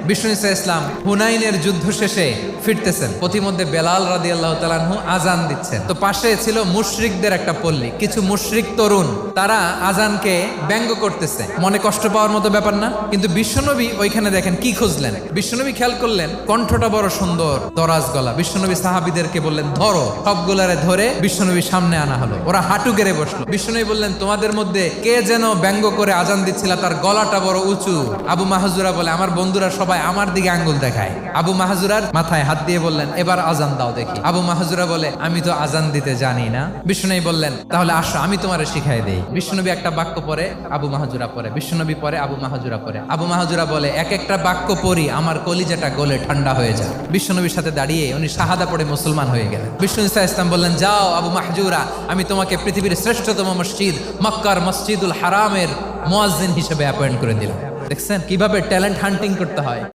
বিষ্ণু ইসা ইসলাম হুনাইনের যুদ্ধ শেষে ফিরতেছেন, পথিমধ্যে বেলাল রাদিয়াল্লাহু তাআলা আনহু আজান দিচ্ছেন। তো পাশে ছিল মুশরিকদের একটা পল্লী, কিছু মুশরিক তরুণ, তারা আজানকে ব্যঙ্গ করতেছে। মনে কষ্ট পাওয়ার মতো ব্যাপার না, কিন্তু বিশ্বনবী ওইখানে দেখেন কি খুঁজলেন। বিশ্বনবী খেয়াল করলেন কণ্ঠটা বড় সুন্দর, দরাজ গলা। বিশ্বনবী সাহাবীদেরকে বললেন ধরো, সবগুলারে ধরে বিশ্বনবী সামনে আনা হলো। ওরা হাঁটু গেড়ে বসলো। বিশ্বনবী বললেন তোমাদের মধ্যে কে যেন ব্যঙ্গ করে আজান দিচ্ছিল, তার গলাটা বড় উঁচু। আবু মাহজুরা বলে আমার বন্ধুরা সবাই আমার দিকে আঙ্গুল দেখায়। আবু মাহজুরার মাথায় হাত দিয়ে বললেন এবার আজান দাও দেখি। আবু মাহজুরা বলে আমি তো আজান দিতে জানি না। বিশ্বনবী বললেন তাহলে আসো আমি তোমারে শিখাই দেই। বিশ্বনবী একটা বাক্য পরে, আবু মাহজুরা পরে, বিশ্বনবী পরে, আবু মাহজুরা পরে। আবু মাহজুরা বলে এক একটা বাক্য পড়ি আমার কলিজাটা গলে ঠান্ডা হয়ে যায়। বিশ্বনবীর সাথে দাঁড়িয়ে উনি শাহাদা পড়ে মুসলমান হয়ে গেলেন। বিষ্ণু ইসা ইসলাম বললেন যাও আবু মাহজুরা, আমি তোমাকে পৃথিবীর শ্রেষ্ঠতম মসজিদ মক্কার মসজিদুল হারামের মুয়াজ্জিন হিসেবে অ্যাপয়েন্ট করে দিলাম। দেখছেন কিভাবে ট্যালেন্ট হান্টিং করতে হয়।